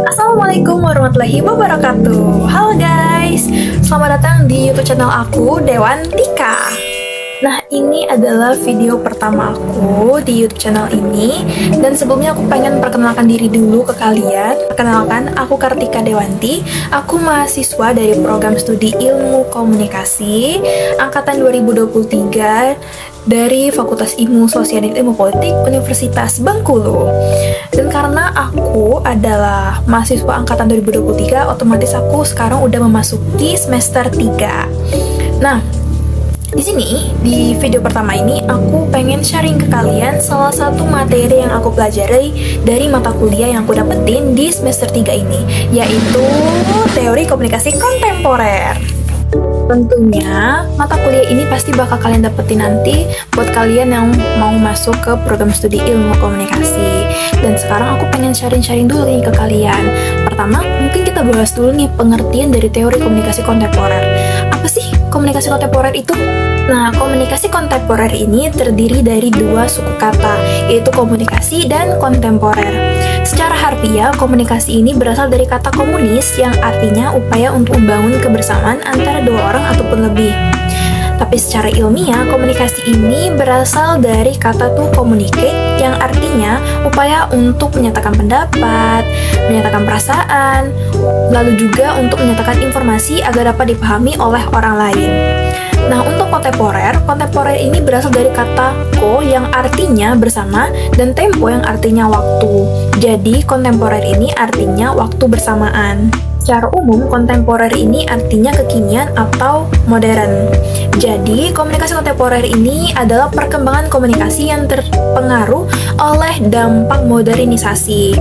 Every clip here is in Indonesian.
Assalamualaikum warahmatullahi wabarakatuh. Halo guys, selamat datang di YouTube channel aku, Dewantika. Nah, ini adalah video pertama aku di YouTube channel ini. Dan sebelumnya aku pengen perkenalkan diri dulu ke kalian. Perkenalkan, aku Kartika Dewanti. Aku mahasiswa dari program studi Ilmu Komunikasi angkatan 2023 dari Fakultas Ilmu Sosial dan Ilmu Politik Universitas Bengkulu. Dan karena aku adalah mahasiswa angkatan 2023, otomatis aku sekarang udah memasuki semester 3. Nah, di sini, di video pertama ini, aku pengen sharing ke kalian salah satu materi yang aku pelajari dari mata kuliah yang aku dapetin di semester 3 ini, yaitu teori komunikasi kontemporer. Tentunya, mata kuliah ini pasti bakal kalian dapetin nanti buat kalian yang mau masuk ke program studi ilmu komunikasi. Dan sekarang aku pengen sharing-sharing dulu nih ke kalian. Pertama, mungkin kita bahas dulu nih pengertian dari teori komunikasi kontemporer. Apa sih komunikasi kontemporer itu? Nah, komunikasi kontemporer ini terdiri dari dua suku kata, yaitu komunikasi dan kontemporer. Secara harfiah, komunikasi ini berasal dari kata komunis yang artinya upaya untuk membangun kebersamaan antara dua orang ataupun lebih. Tapi secara ilmiah, komunikasi ini berasal dari kata to communicate yang artinya upaya untuk menyatakan pendapat, menyatakan perasaan, lalu juga untuk menyatakan informasi agar dapat dipahami oleh orang lain. Nah, untuk kontemporer ini berasal dari kata ko yang artinya bersama dan tempo yang artinya waktu. Jadi, kontemporer ini artinya waktu bersamaan. Secara umum, kontemporer ini artinya kekinian atau modern. Jadi, komunikasi kontemporer ini adalah perkembangan komunikasi yang terpengaruh oleh dampak modernisasi.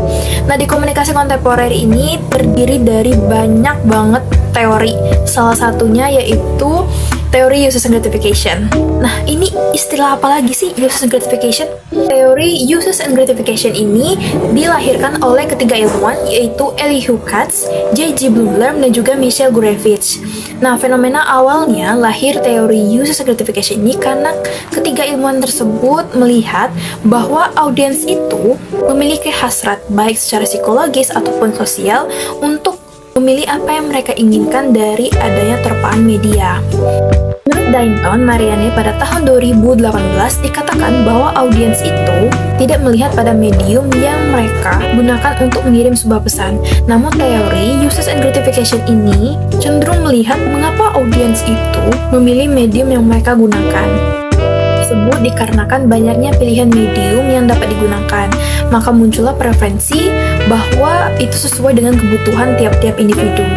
Nah, di komunikasi kontemporer ini terdiri dari banyak banget teori. Salah satunya yaitu teori uses and gratification. Nah, ini istilah apa lagi sih uses and gratification? Teori uses and gratification ini dilahirkan oleh ketiga ilmuwan, yaitu Elihu Katz, J.G. Blumberg, dan juga Michel Gurevich. Nah, fenomena awalnya lahir teori uses and gratification ini karena ketiga ilmuwan tersebut melihat bahwa audiens itu memiliki hasrat baik secara psikologis ataupun sosial untuk memilih apa yang mereka inginkan dari adanya terpaan media. Menurut Dainton Marianne pada tahun 2018 dikatakan bahwa audiens itu tidak melihat pada medium yang mereka gunakan untuk mengirim sebuah pesan. Namun teori uses and gratification ini cenderung melihat mengapa audiens itu memilih medium yang mereka gunakan. Tersebut dikarenakan banyaknya pilihan medium yang dapat digunakan, maka muncullah preferensi bahwa itu sesuai dengan kebutuhan tiap-tiap individu.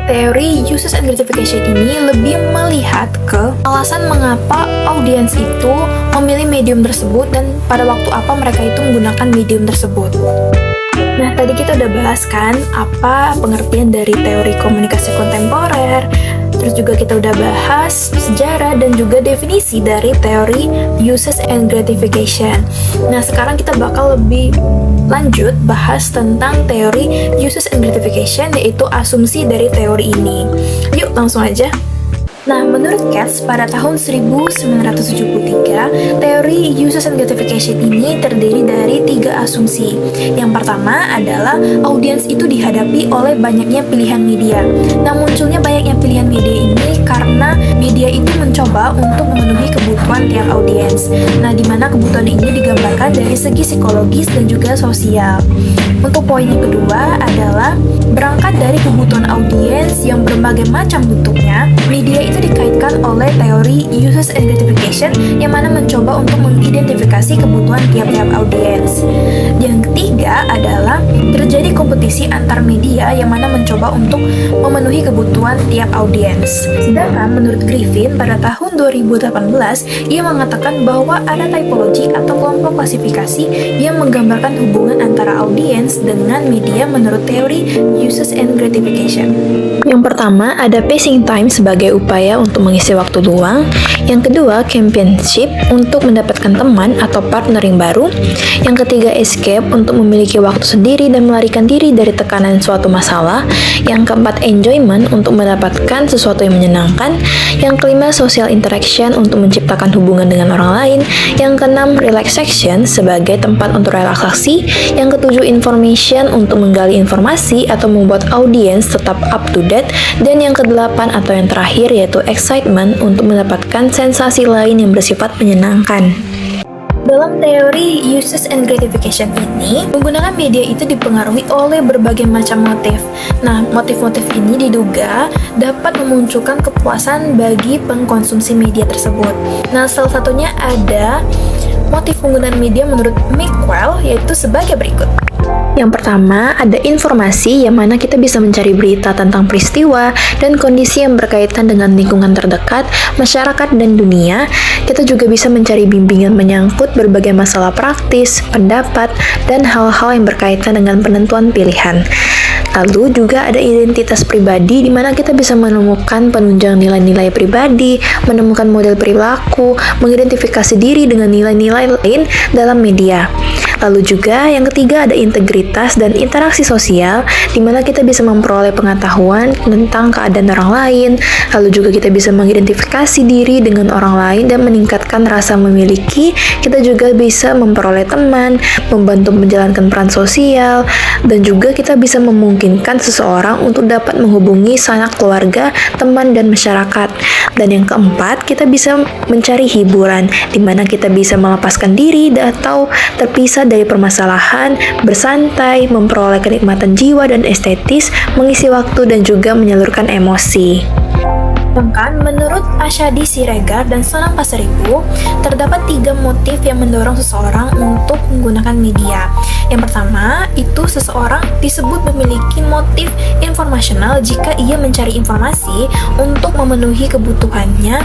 Teori uses and gratification ini lebih melihat ke alasan mengapa audiens itu memilih medium tersebut dan pada waktu apa mereka itu menggunakan medium tersebut. Nah, tadi kita udah bahas kan apa pengertian dari teori komunikasi kontemporer. Terus juga kita udah bahas sejarah dan juga definisi dari teori uses and gratification. Nah, sekarang kita bakal lebih lanjut bahas tentang teori uses and gratification, yaitu asumsi dari teori ini. Yuk, langsung aja. Nah, menurut Katz, pada tahun 1973, teori uses and gratification ini terdiri dari 3 asumsi. Yang pertama adalah audiens itu dihadapi oleh banyaknya pilihan media. Nah, munculnya banyaknya pilihan media ini karena media itu mencoba untuk memenuhi kebutuhan tiap audiens. Nah, di mana kebutuhan ini digambarkan dari segi psikologis dan juga sosial. Untuk poin yang kedua adalah berangkat dari kebutuhan audiens yang berbagai macam bentuknya, media itu dikaitkan oleh teori uses and gratification yang mana mencoba untuk mengidentifikasi kebutuhan tiap-tiap audiens. Yang ketiga adalah terjadi kompetisi antar media yang mana mencoba untuk memenuhi kebutuhan tiap audiens. Sedangkan menurut Griffin pada tahun 2018, ia mengatakan bahwa ada typology atau kelompok klasifikasi yang menggambarkan hubungan antara audiens dengan media menurut teori uses and gratification. Yang pertama, ada passing time sebagai upaya untuk mengisi waktu luang. Yang kedua, companionship untuk mendapatkan teman atau partner yang baru. Yang ketiga, escape untuk memiliki waktu sendiri dan melarikan diri dari tekanan suatu masalah. Yang keempat, enjoyment untuk mendapatkan sesuatu yang menyenangkan. Yang kelima, social interaction untuk menciptakan hubungan dengan orang lain. Yang keenam, relaxation sebagai tempat untuk relaksasi. Yang ketujuh, information untuk menggali informasi atau membuat audiens tetap up to date. Dan yang kedelapan atau yang terakhir yaitu excitement untuk mendapatkan sensasi lain yang bersifat menyenangkan. Dalam teori uses and gratification ini, menggunakan media itu dipengaruhi oleh berbagai macam motif. Nah, motif-motif ini diduga dapat memunculkan kepuasan bagi pengkonsumsi media tersebut. Nah, salah satunya ada motif penggunaan media menurut Mickwell, yaitu sebagai berikut. Yang pertama, ada informasi yang mana kita bisa mencari berita tentang peristiwa dan kondisi yang berkaitan dengan lingkungan terdekat, masyarakat, dan dunia. Kita juga bisa mencari bimbingan menyangkut berbagai masalah praktis, pendapat, dan hal-hal yang berkaitan dengan penentuan pilihan. Lalu juga ada identitas pribadi di mana kita bisa menemukan penunjang nilai-nilai pribadi, menemukan model perilaku, mengidentifikasi diri dengan nilai-nilai lain dalam media. Lalu juga yang ketiga ada integritas dan interaksi sosial di mana kita bisa memperoleh pengetahuan tentang keadaan orang lain. Lalu juga kita bisa mengidentifikasi diri dengan orang lain dan meningkatkan rasa memiliki. Kita juga bisa memperoleh teman, membantu menjalankan peran sosial, dan juga kita bisa memungkinkan seseorang untuk dapat menghubungi sanak keluarga, teman, dan masyarakat. Dan yang keempat, kita bisa mencari hiburan di mana kita bisa melepaskan diri atau terpisah dari permasalahan, bersantai, memperoleh kenikmatan jiwa dan estetis, mengisi waktu dan juga menyalurkan emosi. Sedangkan menurut Ashadi Siregar dan Sonam Pasaribu, terdapat 3 motif yang mendorong seseorang untuk menggunakan media. Yang pertama, itu seseorang disebut memiliki motif informasional jika ia mencari informasi untuk memenuhi kebutuhannya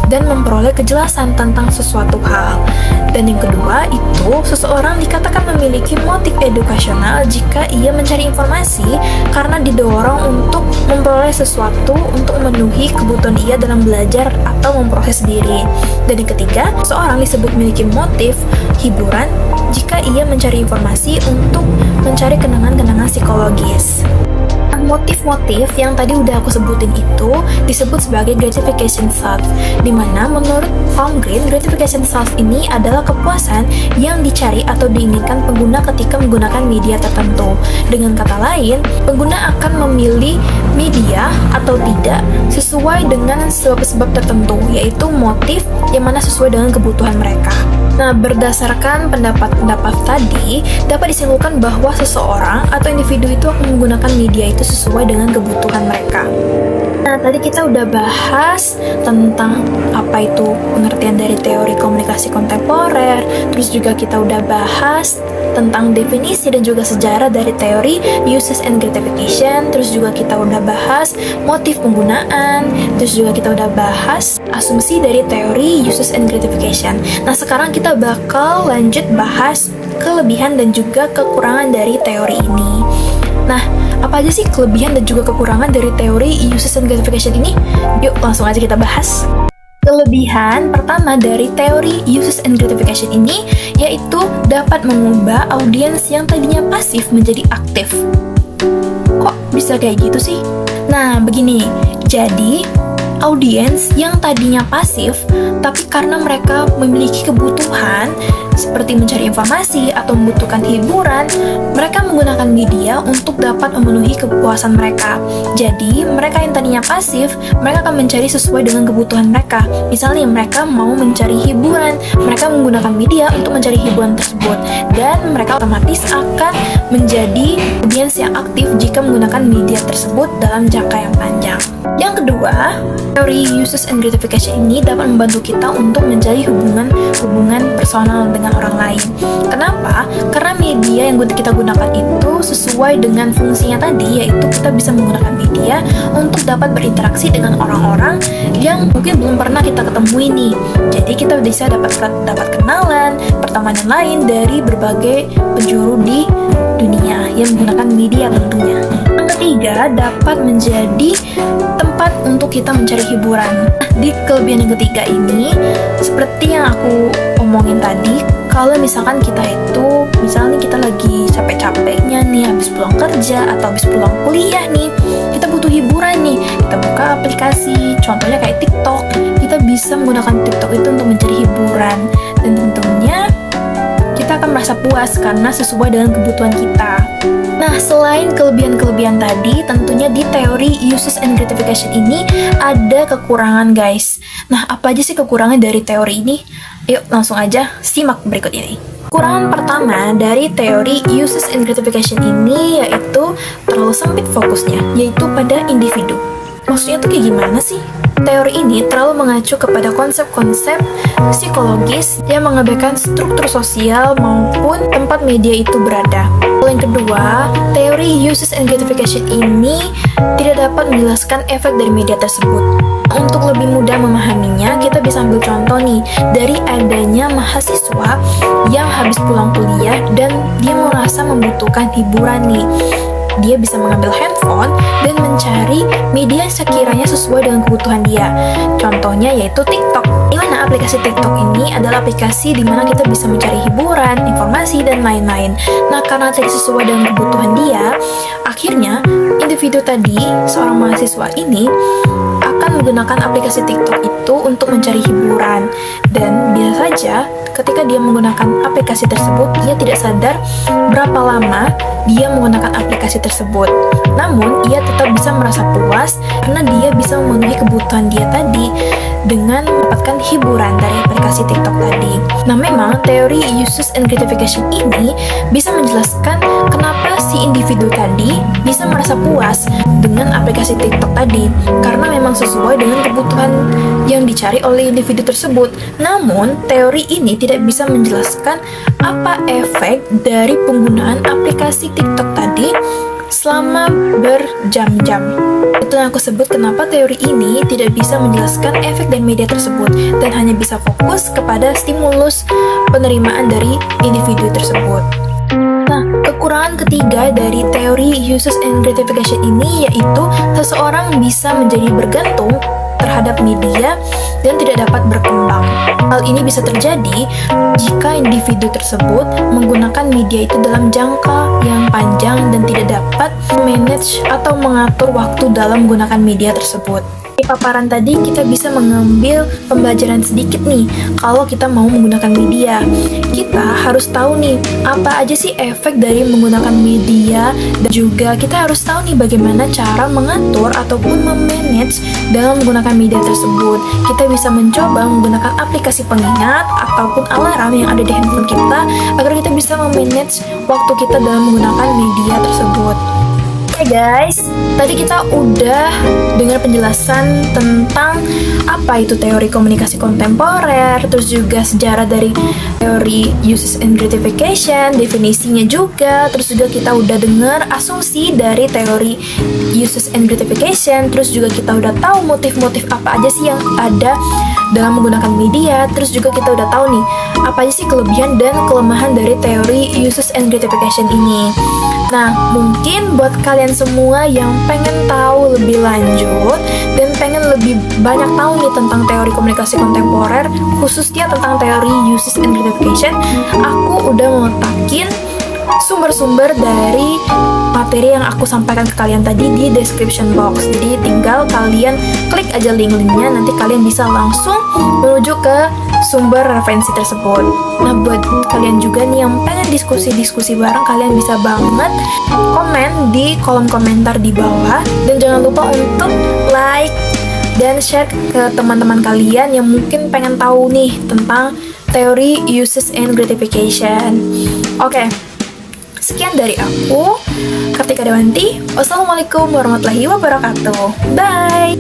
dan memperoleh kejelasan tentang sesuatu hal. Dan yang kedua, itu seseorang dikatakan memiliki motif edukasional jika ia mencari informasi karena didorong untuk memperoleh sesuatu untuk memenuhi kebutuhan ia dalam belajar atau memproses diri. Dan yang ketiga, seorang disebut memiliki motif hiburan jika ia mencari informasi untuk mencari kenangan-kenangan psikologis. Motif-motif yang tadi udah aku sebutin itu disebut sebagai gratification self, dimana menurut Holmgren, gratification self ini adalah kepuasan yang dicari atau diinginkan pengguna ketika menggunakan media tertentu. Dengan kata lain, pengguna akan memilih media atau tidak sesuai dengan sebab-sebab tertentu, yaitu motif yang mana sesuai dengan kebutuhan mereka. Nah, berdasarkan pendapat-pendapat tadi, dapat disimpulkan bahwa seseorang atau individu itu akan menggunakan media itu sesuai dengan kebutuhan mereka. Nah, tadi kita udah bahas tentang apa itu pengertian dari teori komunikasi kontemporer, terus juga kita udah bahas tentang definisi dan juga sejarah dari teori uses and gratification, terus juga kita udah bahas motif penggunaan, terus juga kita udah bahas asumsi dari teori uses and gratification. Nah, sekarang kita bakal lanjut bahas kelebihan dan juga kekurangan dari teori ini. Nah, apa aja sih kelebihan dan juga kekurangan dari teori uses and gratification ini? Yuk, langsung aja kita bahas. Kelebihan pertama dari teori uses and gratification ini yaitu dapat mengubah audiens yang tadinya pasif menjadi aktif. Kok bisa kayak gitu sih? Nah, begini. Jadi, audiens yang tadinya pasif, tapi karena mereka memiliki kebutuhan seperti mencari informasi atau membutuhkan hiburan, mereka menggunakan media untuk dapat memenuhi kepuasan mereka. Jadi, mereka yang tadinya pasif, mereka akan mencari sesuai dengan kebutuhan mereka. Misalnya, mereka mau mencari hiburan, mereka menggunakan media untuk mencari hiburan tersebut, dan mereka otomatis akan menjadi audiens yang aktif jika menggunakan media tersebut dalam jangka yang panjang. Yang kedua, teori uses and gratification ini dapat membantu kita untuk menjadi hubungan personal dengan orang lain. Kenapa? Karena media yang kita gunakan itu sesuai dengan fungsinya tadi, yaitu kita bisa menggunakan media untuk dapat berinteraksi dengan orang-orang yang mungkin belum pernah kita ketemui nih. Jadi kita bisa dapat kenalan, pertemanan lain dari berbagai penjuru di dunia yang menggunakan media tentunya. Yang ketiga dapat menjadi tempat untuk kita mencari hiburan. Di kelebihan yang ketiga ini, seperti yang aku omongin tadi, kalau misalkan kita itu, misalnya kita lagi capek-capeknya nih, habis pulang kerja atau habis pulang kuliah nih, kita butuh hiburan nih, kita buka aplikasi, contohnya kayak TikTok, kita bisa menggunakan TikTok itu untuk mencari hiburan, dan tentunya kita akan merasa puas karena sesuai dengan kebutuhan kita. Nah, selain kelebihan-kelebihan tadi, tentunya di teori uses and gratification ini ada kekurangan, guys. Nah, apa aja sih kekurangan dari teori ini? Yuk, langsung aja simak berikut ini. Kekurangan pertama dari teori uses and gratification ini yaitu terlalu sempit fokusnya, yaitu pada individu. Maksudnya tuh kayak gimana sih? Teori ini terlalu mengacu kepada konsep-konsep psikologis yang mengabaikan struktur sosial maupun tempat media itu berada. Yang kedua, teori uses and gratification ini tidak dapat menjelaskan efek dari media tersebut. Untuk lebih mudah memahaminya, kita bisa ambil contoh nih dari adanya mahasiswa yang habis pulang kuliah dan dia merasa membutuhkan hiburan nih. Dia bisa mengambil handphone dan mencari media sekiranya sesuai dengan kebutuhan dia. Contohnya yaitu TikTok. Di mana aplikasi TikTok ini adalah aplikasi di mana kita bisa mencari hiburan, informasi, dan lain-lain. Nah, karena tadi sesuai dengan kebutuhan dia, akhirnya individu tadi, seorang mahasiswa ini, akan menggunakan aplikasi TikTok itu untuk mencari hiburan. Dan biasa saja, ketika dia menggunakan aplikasi tersebut, dia tidak sadar berapa lama dia menggunakan aplikasi tersebut. Namun, ia tetap bisa merasa puas karena dia bisa memenuhi kebutuhan dia tadi dengan mendapatkan hiburan dari aplikasi TikTok tadi. Nah, memang teori uses and gratification ini bisa menjelaskan kenapa si individu tadi bisa merasa puas dengan aplikasi TikTok tadi, karena memang sesuai dengan kebutuhan yang dicari oleh individu tersebut. Namun, teori ini tidak bisa menjelaskan apa efek dari penggunaan aplikasi TikTok tadi selama berjam-jam. Itu yang aku sebut kenapa teori ini tidak bisa menjelaskan efek dari media tersebut dan hanya bisa fokus kepada stimulus penerimaan dari individu tersebut. Nah, kekurangan ketiga dari teori uses and gratification ini yaitu seseorang bisa menjadi bergantung terhadap media dan tidak dapat berkembang. Hal ini bisa terjadi jika individu tersebut menggunakan media itu dalam jangka yang panjang dan tidak dapat manage atau mengatur waktu dalam menggunakan media tersebut. Di paparan tadi kita bisa mengambil pembelajaran sedikit nih kalau kita mau menggunakan media. Kita harus tahu nih apa aja sih efek dari menggunakan media, dan juga kita harus tahu nih bagaimana cara mengatur ataupun memanage dalam menggunakan media tersebut. Kita bisa mencoba menggunakan aplikasi pengingat ataupun alarm yang ada di handphone kita agar kita bisa memanage waktu kita dalam menggunakan media tersebut. Oke guys, tadi kita udah dengar penjelasan tentang apa itu teori komunikasi kontemporer, terus juga sejarah dari teori uses and gratification, definisinya juga, terus juga kita udah dengar asumsi dari teori uses and gratification, terus juga kita udah tahu motif-motif apa aja sih yang ada dalam menggunakan media, terus juga kita udah tahu nih apa aja sih kelebihan dan kelemahan dari teori uses and gratification ini. Nah, mungkin buat kalian semua yang pengen tahu lebih lanjut dan pengen lebih banyak tahu nih tentang teori komunikasi kontemporer, khususnya tentang teori uses and gratification, aku udah meletakkan sumber-sumber dari materi yang aku sampaikan ke kalian tadi di description box. Jadi tinggal kalian klik aja link-linknya, nanti kalian bisa langsung menuju ke sumber referensi tersebut. Nah, buat kalian juga nih yang pengen diskusi-diskusi bareng, kalian bisa banget komen di kolom komentar di bawah, dan jangan lupa untuk like dan share ke teman-teman kalian yang mungkin pengen tahu nih tentang teori uses and gratification. Oke, sekian dari aku, Kartika Dewanti. Wassalamualaikum warahmatullahi wabarakatuh. Bye.